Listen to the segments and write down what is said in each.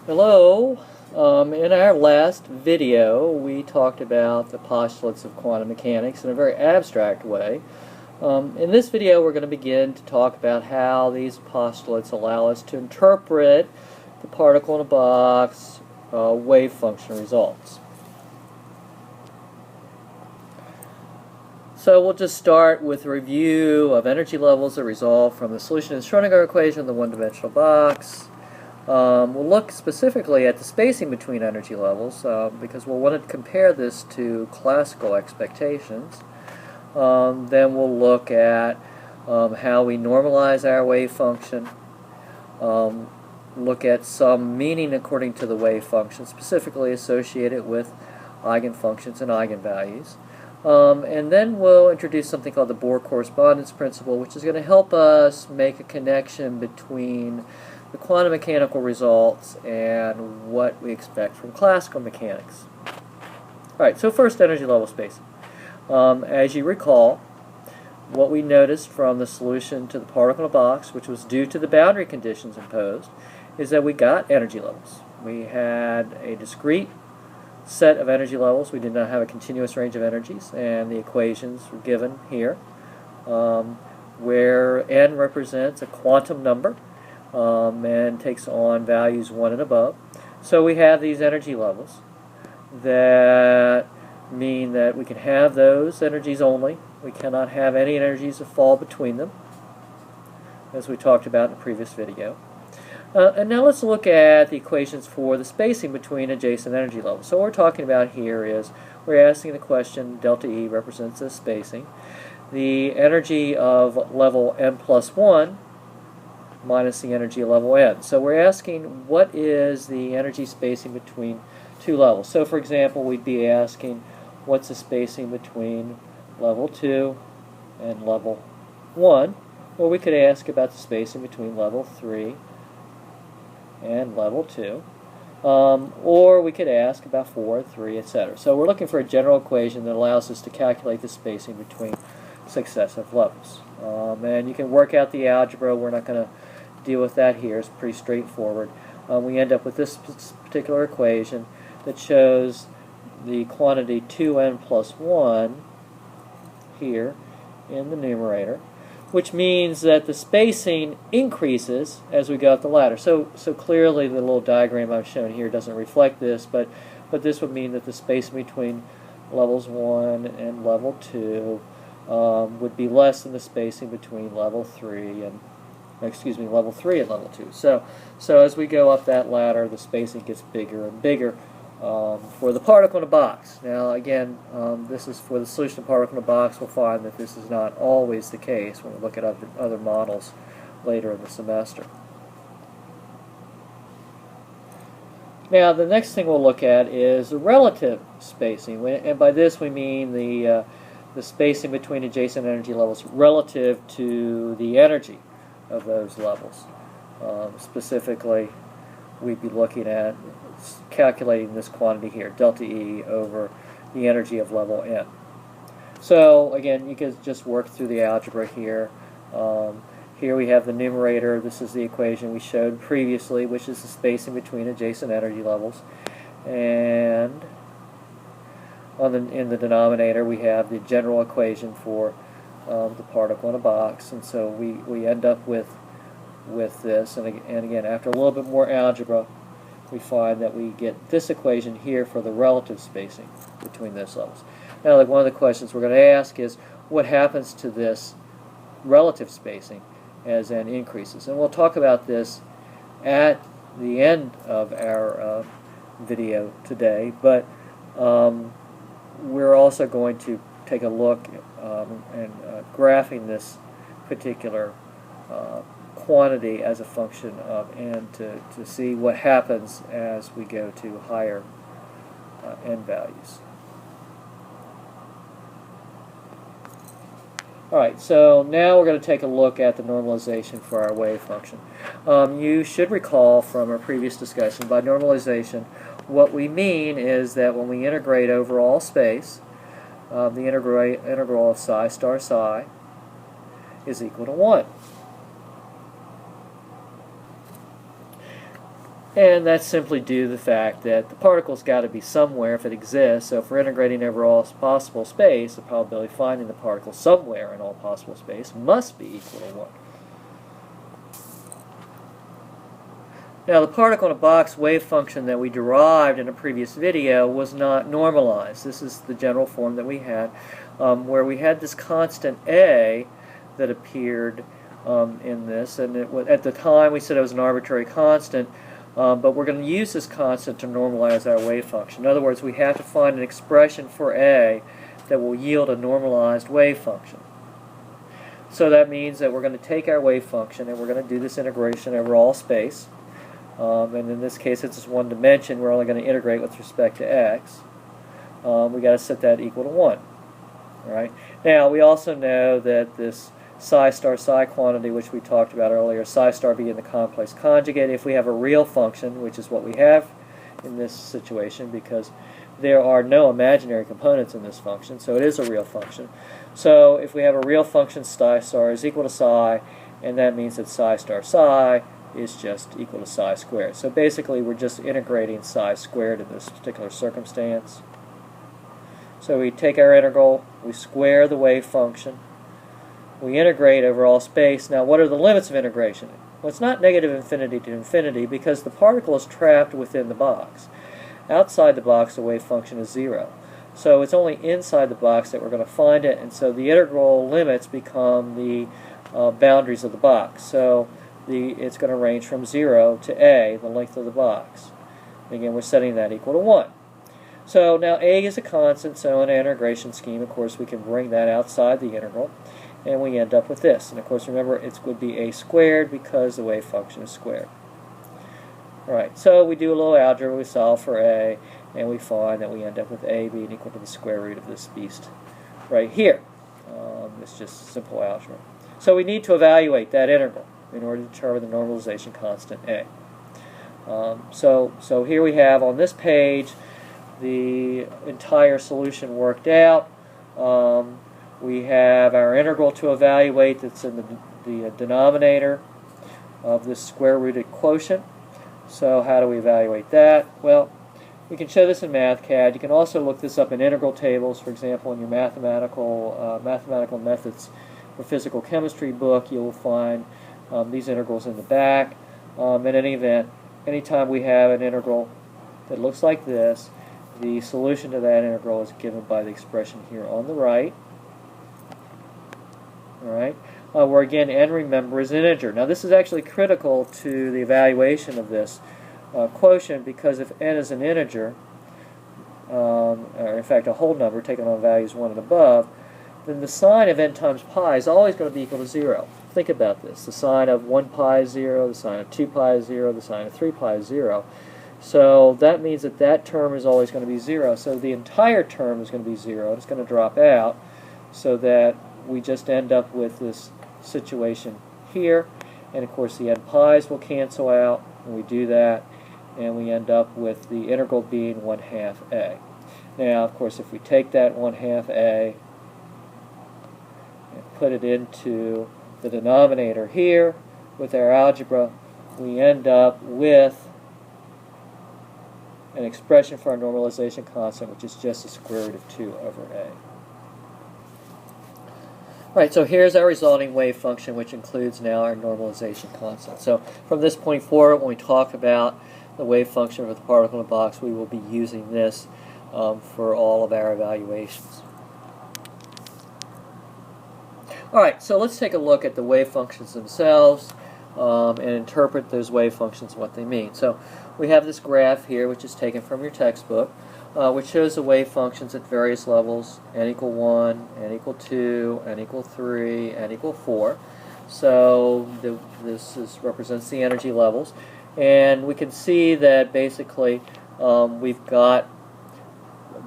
Hello. In our last video, we talked about the postulates of quantum mechanics in a very abstract way. In this video, we're going to begin to talk about how these postulates allow us to interpret the particle in a box wave function results. So we'll just start with a review of energy levels that result from the solution of the Schrödinger equation in the one-dimensional box. We'll look specifically at the spacing between energy levels because we'll want to compare this to classical expectations. Then we'll look at how we normalize our wave function, look at some meaning according to the wave function, specifically associated with eigenfunctions and eigenvalues. And then we'll introduce something called the Bohr correspondence principle, which is going to help us make a connection between the quantum mechanical results and what we expect from classical mechanics. Alright, so first, energy level spacing. As you recall, what we noticed from the solution to the particle in a box, which was due to the boundary conditions imposed, is that we got energy levels. We had a discrete set of energy levels. We did not have a continuous range of energies, and the equations were given here, where n represents a quantum number and takes on values 1 and above. So we have these energy levels that mean that we can have those energies only. We cannot have any energies that fall between them, as we talked about in the previous video. And now let's look at the equations for the spacing between adjacent energy levels. So what we're talking about here is we're asking the question, delta E represents the spacing. The energy of level n plus 1 minus the energy of level n. So we're asking what is the energy spacing between two levels. So for example, we'd be asking what's the spacing between level 2 and level 1. Or we could ask about the spacing between level 3 and level 2. Or we could ask about 4, 3, etc. So we're looking for a general equation that allows us to calculate the spacing between successive levels. And you can work out the algebra. We're not going to deal with that here. It's pretty straightforward. We end up with this particular equation that shows the quantity 2n plus 1 here in the numerator, which means that the spacing increases as we go up the ladder. So clearly the little diagram I've shown here doesn't reflect this, but this would mean that the spacing between levels 1 and level 2 would be less than the spacing between level 3 and level 3 and level 2. So as we go up that ladder, the spacing gets bigger and bigger for the particle in a box. Now again, this is for the solution of particle in a box. We'll find that this is not always the case when we look at other models later in the semester. Now the next thing we'll look at is the relative spacing, and by this we mean the spacing between adjacent energy levels relative to the energy of those levels. Specifically, we'd be looking at calculating this quantity here, delta E over the energy of level n. So again, you can just work through the algebra here. Here we have the numerator. This is the equation we showed previously, which is the spacing between adjacent energy levels. And in the denominator, we have the general equation for the particle in a box. And so we end up with this. And again, after a little bit more algebra, we find that we get this equation here for the relative spacing between those levels. Now, one of the questions we're going to ask is, what happens to this relative spacing as n increases? And we'll talk about this at the end of our video today, but we're also going to take a look and graphing this particular quantity as a function of n to see what happens as we go to higher n values. Alright, so now we're going to take a look at the normalization for our wave function. You should recall from our previous discussion, by normalization, what we mean is that when we integrate over all space, the integral of psi star psi is equal to 1. And that's simply due to the fact that the particle's got to be somewhere if it exists. So if we're integrating over all possible space, the probability of finding the particle somewhere in all possible space must be equal to 1. Now, the particle in a box wave function that we derived in a previous video was not normalized. This is the general form that we had, where we had this constant A that appeared in this, and at the time we said it was an arbitrary constant, but we're going to use this constant to normalize our wave function. In other words, we have to find an expression for A that will yield a normalized wave function. So that means that we're going to take our wave function and we're going to do this integration over all space. And in this case, it's just one dimension. We're only going to integrate with respect to x. We got to set that equal to 1. All right. Now, we also know that this psi star psi quantity, which we talked about earlier, psi star being the complex conjugate, if we have a real function, which is what we have in this situation, because there are no imaginary components in this function, so it is a real function. So if we have a real function, psi star is equal to psi, and that means that psi star psi is just equal to psi squared. So basically we're just integrating psi squared in this particular circumstance. So we take our integral, we square the wave function, we integrate over all space. Now what are the limits of integration? Well, it's not negative infinity to infinity because the particle is trapped within the box. Outside the box the wave function is 0. So it's only inside the box that we're going to find it, and so the integral limits become the boundaries of the box. So it's going to range from 0 to a, the length of the box. And again, we're setting that equal to 1. So now a is a constant, so in an integration scheme, of course, we can bring that outside the integral, and we end up with this. And of course, remember, it would be a squared because the wave function is squared. Alright, so we do a little algebra, we solve for a, and we find that we end up with a being equal to the square root of this beast right here. It's just simple algebra. So we need to evaluate that integral in order to determine the normalization constant a. So here we have on this page the entire solution worked out. We have our integral to evaluate that's in the denominator of this square rooted quotient. So how do we evaluate that? Well, we can show this in MathCAD. You can also look this up in integral tables. For example, in your mathematical methods for physical chemistry book, you'll find these integrals in the back. In any event, anytime we have an integral that looks like this, the solution to that integral is given by the expression here on the right. All right, where again n, remember, is an integer. Now this is actually critical to the evaluation of this quotient, because if n is an integer, or in fact a whole number taken on values 1 and above, then the sign of n times pi is always going to be equal to 0. Think about this. The sign of 1 pi is 0, the sign of 2 pi is 0, the sign of 3 pi is 0. So that means that that term is always going to be 0. So the entire term is going to be 0. It's going to drop out, so that we just end up with this situation here. And of course the n pi's will cancel out when we do that, and we end up with the integral being 1/2 a. Now of course if we take that 1/2 a and put it into the denominator here with our algebra, we end up with an expression for our normalization constant, which is just the square root of 2 over a. Right, so here's our resulting wave function, which includes now our normalization constant. So from this point forward, when we talk about the wave function of the particle in a box, we will be using this for all of our evaluations. Alright, so let's take a look at the wave functions themselves and interpret those wave functions and what they mean. So we have this graph here, which is taken from your textbook, which shows the wave functions at various levels, n equal 1, n equal 2, n equal 3, n equal 4. So this represents the energy levels. And we can see that basically we've got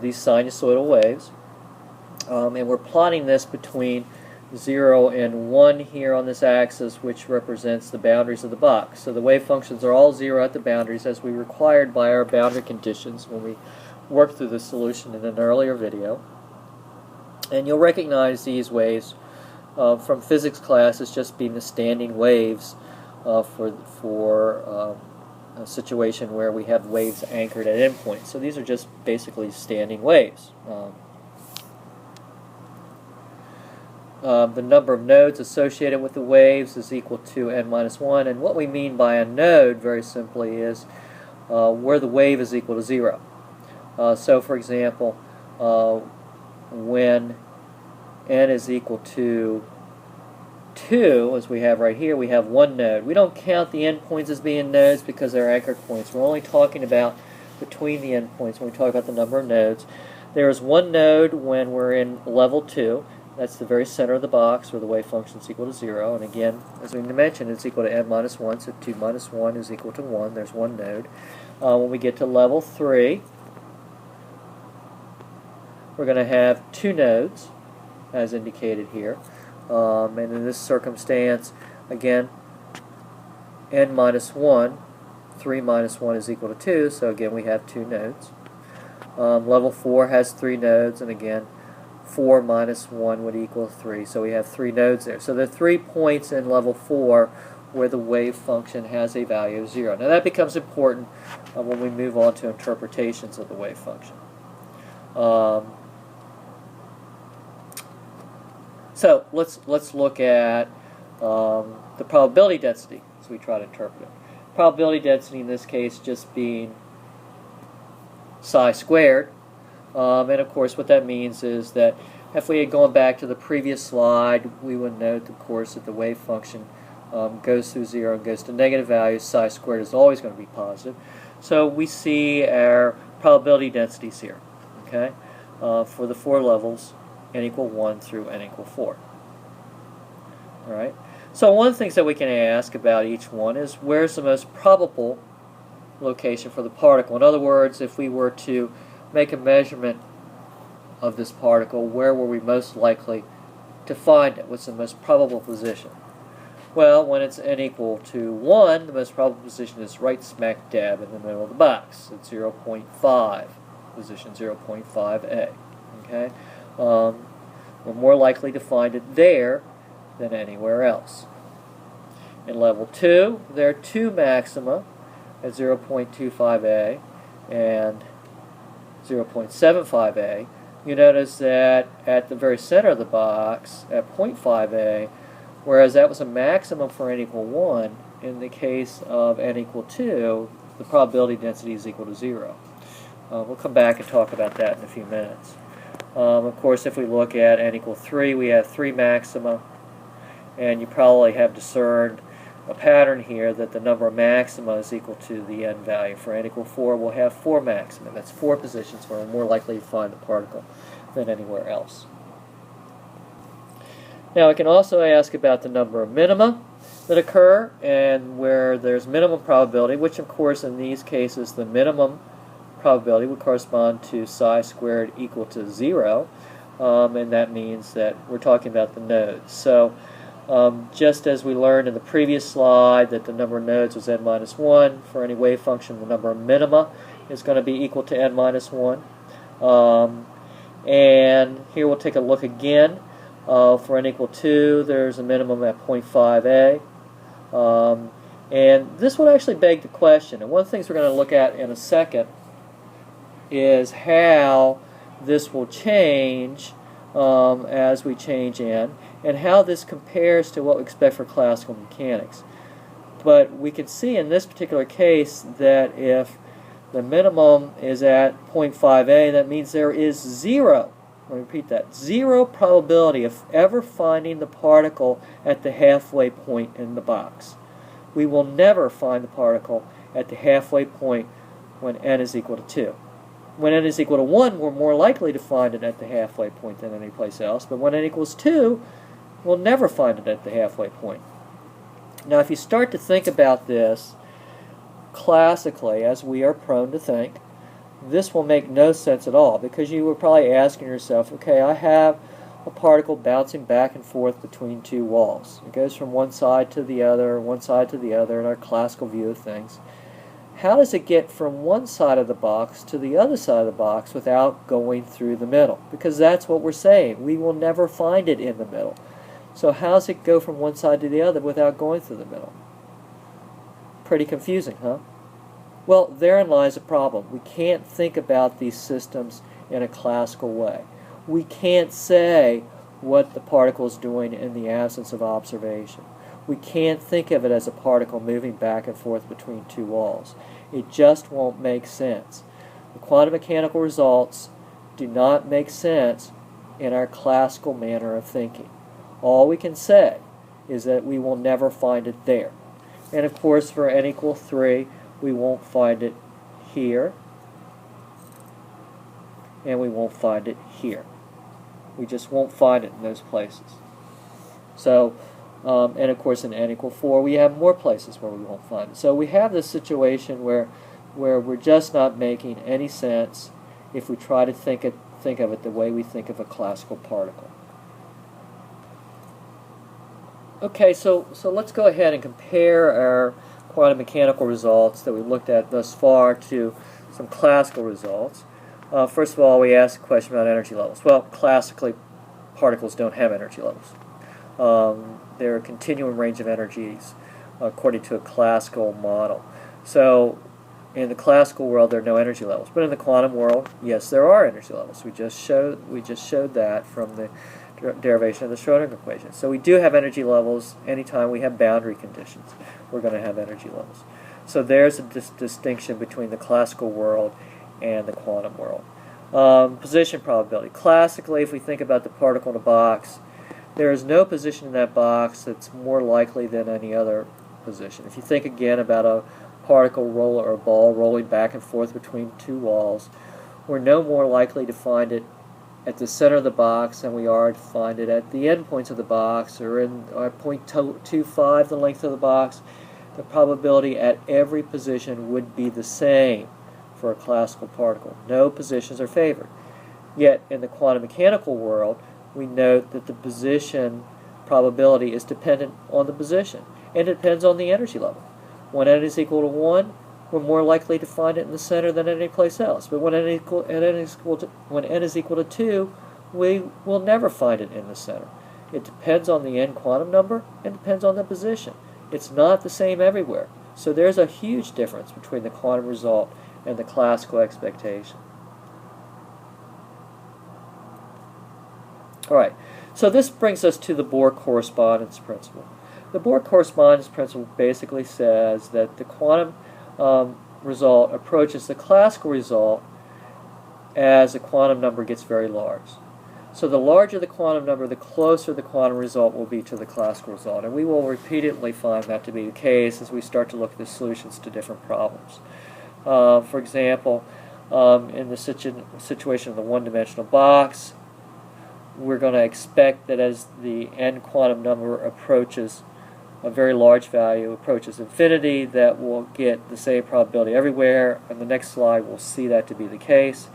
these sinusoidal waves. And we're plotting this between 0 and 1 here on this axis, which represents the boundaries of the box. So the wave functions are all 0 at the boundaries, as we required by our boundary conditions when we worked through this solution in an earlier video. And you'll recognize these waves from physics class as just being the standing waves for a situation where we have waves anchored at endpoints. So these are just basically standing waves. The number of nodes associated with the waves is equal to n minus 1, and what we mean by a node, very simply, is where the wave is equal to 0. So for example, when n is equal to 2, as we have right here, we have one node. We don't count the endpoints as being nodes because they're anchored points. We're only talking about between the endpoints when we talk about the number of nodes. There is one node when we're in level 2. That's the very center of the box where the wave function is equal to 0. And again, as we mentioned, it's equal to n minus 1, so 2 minus 1 is equal to 1. There's one node. When we get to level 3, we're going to have two nodes, as indicated here. And in this circumstance, again, n minus 1, 3 minus 1 is equal to 2, so again we have two nodes. Level 4 has 3 nodes, and again, 4 minus 1 would equal 3, so we have 3 nodes there. So there are 3 points in level 4 where the wave function has a value of 0. Now that becomes important when we move on to interpretations of the wave function. So let's look at the probability density as we try to interpret it. Probability density in this case just being psi squared. And of course what that means is that if we had gone back to the previous slide, we would note, of course, that the wave function goes through 0 and goes to negative values. Psi squared is always going to be positive. So we see our probability densities here, okay, for the 4 levels, n equal 1 through n equal 4. All right. So one of the things that we can ask about each one is where's the most probable location for the particle. In other words, if we were to make a measurement of this particle, where were we most likely to find it? What's the most probable position? Well, when it's n equal to 1, the most probable position is right smack dab in the middle of the box. It's 0.5, position 0.5a. Okay? We're more likely to find it there than anywhere else. In level 2, there are 2 maxima at 0.25a and 0.75a. You notice that at the very center of the box, at 0.5a, whereas that was a maximum for n equal 1, in the case of n equal 2, the probability density is equal to 0. We'll come back and talk about that in a few minutes. Of course, if we look at n equal 3, we have 3 maxima, and you probably have discerned a pattern here that the number of maxima is equal to the n value. For n equal 4, we'll have 4 maxima. That's 4 positions where we're more likely to find the particle than anywhere else. Now, we can also ask about the number of minima that occur, and where there's minimum probability, which of course in these cases the minimum probability would correspond to psi squared equal to 0, and that means that we're talking about the nodes. So just as we learned in the previous slide that the number of nodes was n minus 1, for any wave function the number of minima is going to be equal to n minus 1. And here we'll take a look again. For n equal 2, there's a minimum at 0.5a. And this would actually beg the question, and one of the things we're going to look at in a second is how this will change as we change n, and how this compares to what we expect for classical mechanics. But we can see in this particular case that if the minimum is at 0.5a, that means there is 0, let me repeat that, 0 probability of ever finding the particle at the halfway point in the box. We will never find the particle at the halfway point when n is equal to 2. When n is equal to 1, we're more likely to find it at the halfway point than any place else, but when n equals 2, we'll never find it at the halfway point. Now, if you start to think about this classically, as we are prone to think, this will make no sense at all, because you were probably asking yourself, okay, I have a particle bouncing back and forth between 2 walls. It goes from one side to the other, in our classical view of things. How does it get from one side of the box to the other side of the box without going through the middle? Because that's what we're saying. We will never find it in the middle. So how does it go from one side to the other without going through the middle? Pretty confusing, huh? Well, therein lies a problem. We can't think about these systems in a classical way. We can't say what the particle is doing in the absence of observation. We can't think of it as a particle moving back and forth between two walls. It just won't make sense. The quantum mechanical results do not make sense in our classical manner of thinking. All we can say is that we will never find it there. And of course, for n equal 3, we won't find it here, and we won't find it here. We just won't find it in those places. So, and of course in n equal 4, we have more places where we won't find it. So we have this situation where we're just not making any sense if we try to think of it the way we think of a classical particle. Okay, so let's go ahead and compare our quantum mechanical results that we looked at thus far to some classical results. First of all, we asked a question about energy levels. Well, classically, particles don't have energy levels. They're a continuum range of energies according to a classical model. So in the classical world, there are no energy levels. But in the quantum world, yes, there are energy levels. We just showed that from the derivation of the Schrödinger equation. So we do have energy levels anytime we have boundary conditions. We're going to have energy levels. So there's a distinction between the classical world and the quantum world. Position probability. Classically, if we think about the particle in a box, there is no position in that box that's more likely than any other position. If you think again about a particle roller or a ball rolling back and forth between two walls, we're no more likely to find it at the center of the box than we are to find it at the endpoints of the box or in 0.25 the length of the box. The probability at every position would be the same for a classical particle. No positions are favored. Yet in the quantum mechanical world, we note that the position probability is dependent on the position, and it depends on the energy level. When n is equal to 1, we're more likely to find it in the center than any place else. But when n is equal to 2, we will never find it in the center. It depends on the n quantum number and depends on the position. It's not the same everywhere. So there's a huge difference between the quantum result and the classical expectation. All right, so this brings us to the Bohr correspondence principle. The Bohr correspondence principle basically says that the quantum result approaches the classical result as the quantum number gets very large. So the larger the quantum number, the closer the quantum result will be to the classical result. And we will repeatedly find that to be the case as we start to look at the solutions to different problems. For example, in the situation of the one-dimensional box, we're going to expect that as the n quantum number approaches a very large value, approaches infinity, that we'll get the same probability everywhere. On the next slide, we'll see that to be the case.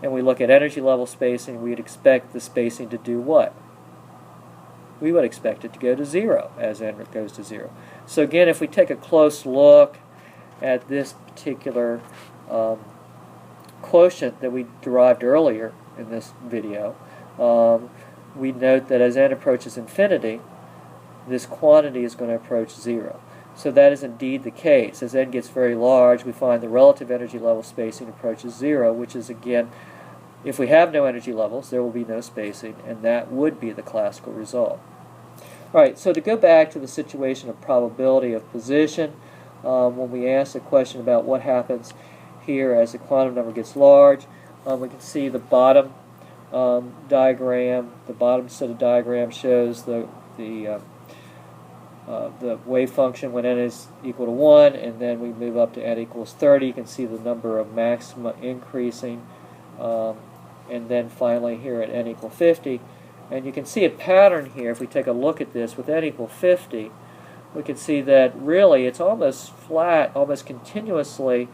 And we look at energy level spacing, we'd expect the spacing to do what? We would expect it to go to 0 as n goes to 0. So again, if we take a close look at this particular quotient that we derived earlier in this video, we note that as n approaches infinity, this quantity is going to approach 0. So that is indeed the case. As n gets very large, we find the relative energy level spacing approaches 0, which is, again, if we have no energy levels, there will be no spacing, and that would be the classical result. All right, so to go back to the situation of probability of position, when we ask the question about what happens here as the quantum number gets large, we can see the bottom diagram. The bottom set of diagrams shows the wave function when n is equal to 1, and then we move up to n equals 30. You can see the number of maxima increasing, and then finally here at n equal 50. And you can see a pattern here. If we take a look at this with n equal 50, we can see that really it's almost flat, almost continuously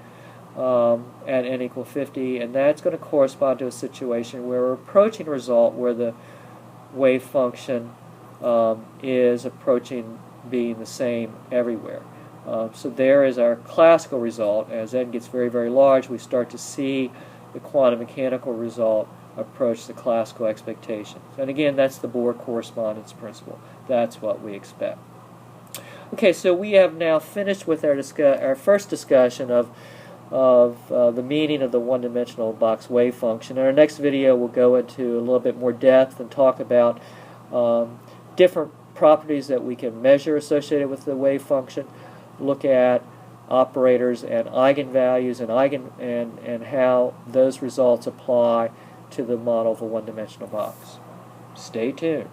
at n equal 50, and that's going to correspond to a situation where we're approaching a result where the wave function is approaching being the same everywhere. So there is our classical result. As n gets very, very large, we start to see the quantum mechanical result approach the classical expectations. And again, that's the Bohr correspondence principle. That's what we expect. Okay, so we have now finished with our first discussion of of the meaning of the one-dimensional box wave function. In our next video, we'll go into a little bit more depth and talk about different properties that we can measure associated with the wave function, look at operators and eigenvalues and how those results apply to the model of a one-dimensional box. Stay tuned.